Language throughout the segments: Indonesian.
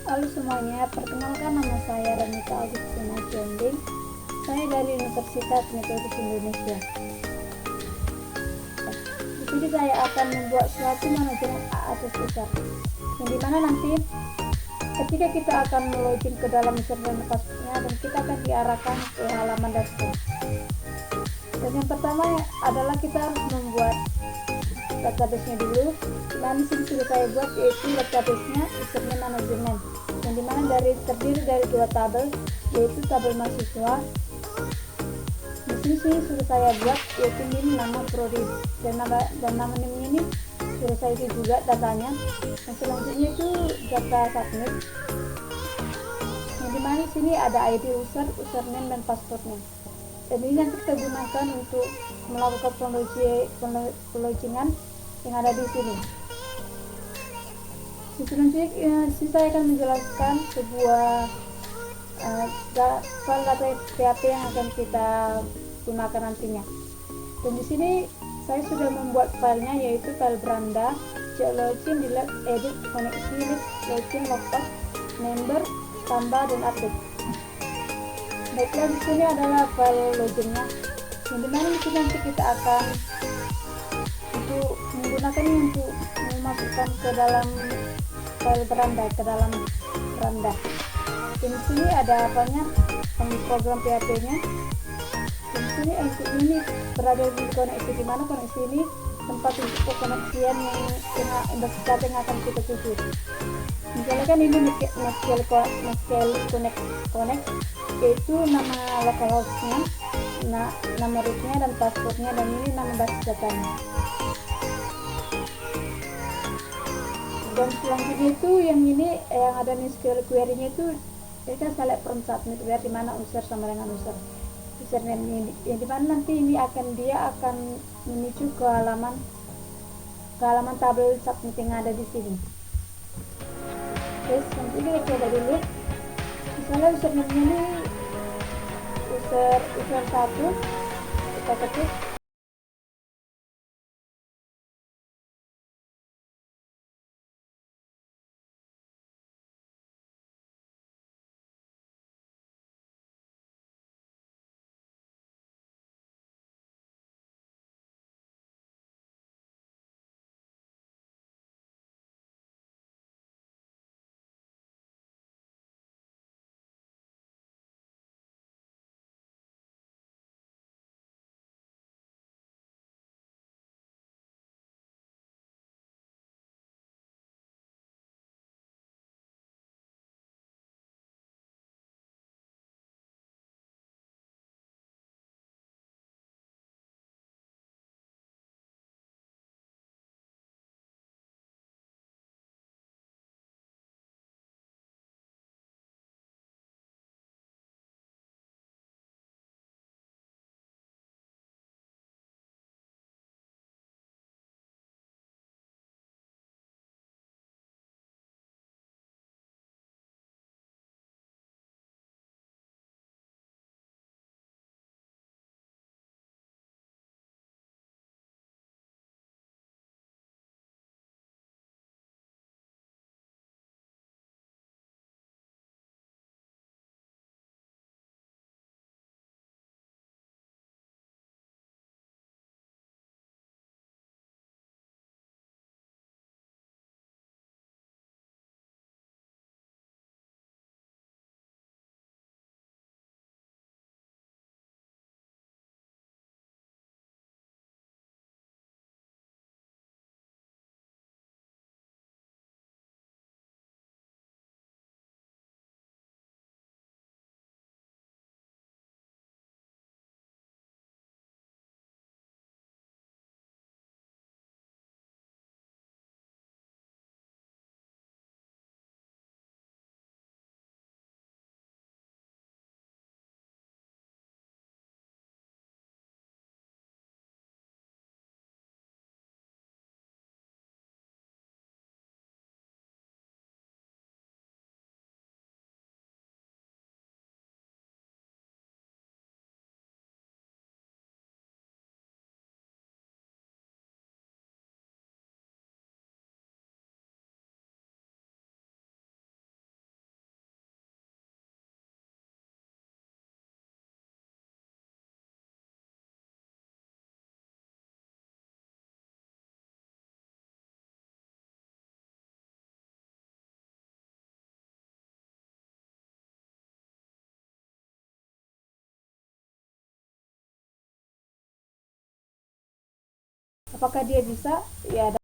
Halo semuanya, perkenalkan nama saya Renita Agustina Jonding. Saya dari Universitas Metodis Indonesia. Di sini saya akan membuat suatu manajemen akses user, yang dimana nanti ketika kita akan melogin ke dalam user dan passwordnya, dan kita akan diarahkan ke halaman dashboard. Dan yang pertama adalah kita harus membuat database-nya dulu. Dan di sini sudah saya buat, yaitu database-nya username manajemen, yang dimana terdiri dari dua tabel, yaitu tabel mahasiswa. Di sini sudah saya buat, yaitu NIM, nama, prodi, dan nama NIM ini sudah saya isi juga datanya. Dan selanjutnya itu data submit, yang dimana di sini ada ID user, username, dan passwordnya. Dan ini nanti kita gunakan untuk melakukan penlogingan yang ada di sini. Selanjutnya saya akan menjelaskan sebuah file data PHP yang akan kita gunakan nantinya. Dan di sini saya sudah membuat filenya, yaitu file beranda, login, delete, edit, koneksi, list, login, logout, member, tambah, dan update. Baiklah, di sini adalah file loginnya, yang dimana di sini nanti kita akan menggunakannya untuk memasukkan ke dalam file beranda, ke dalam beranda. Dan di sini ada apanya, program PHP-nya. Dan di sini ini berada di koneksi, di mana koneksi ini tempat untuk pekoneksian yang akan kita tuju. Misalnya kan ini Netscape Connect, yaitu nama localhost-nya, nama rootnya dan passwordnya, dan ini nama basis datanya. Dan selanjutnya itu yang ini yang ada SQL query-nya itu kita select from submit where, di mana user sama dengan username ini, yang dimana nanti ini dia akan menuju ke halaman tabel submit yang ada di sini. Terus nanti kita coba dulu. Misalnya username ini user 1, kita ketik Apakah dia bisa? Ya,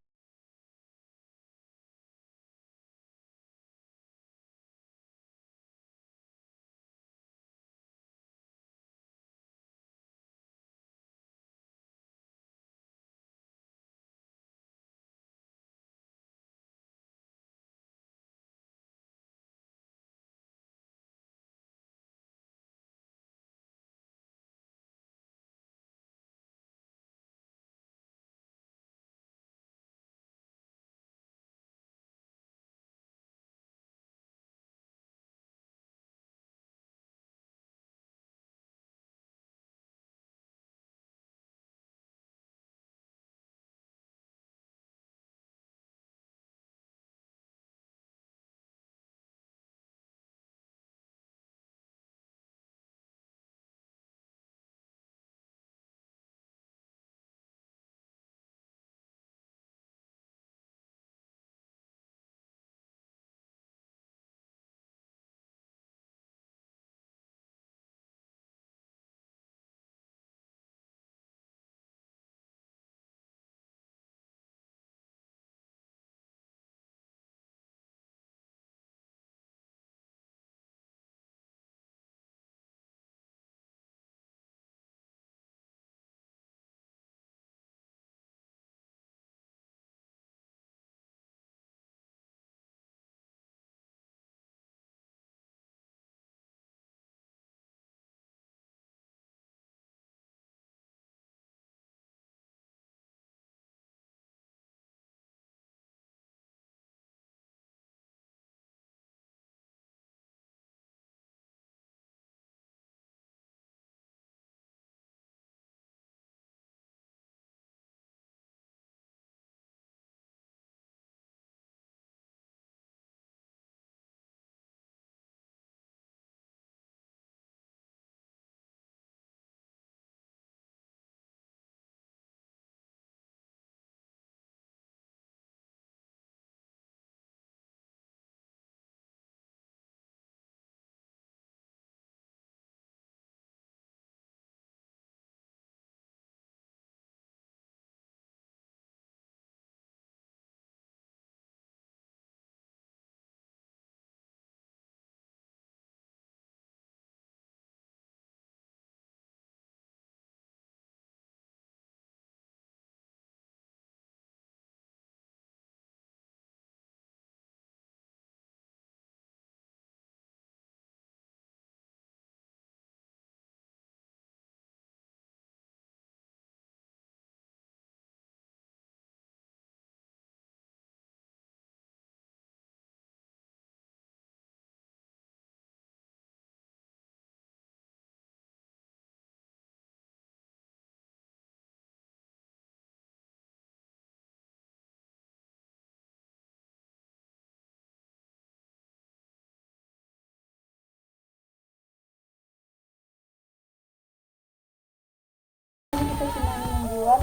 kita cuma membuat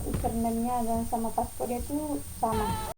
username-nya dan sama passwordnya itu sama.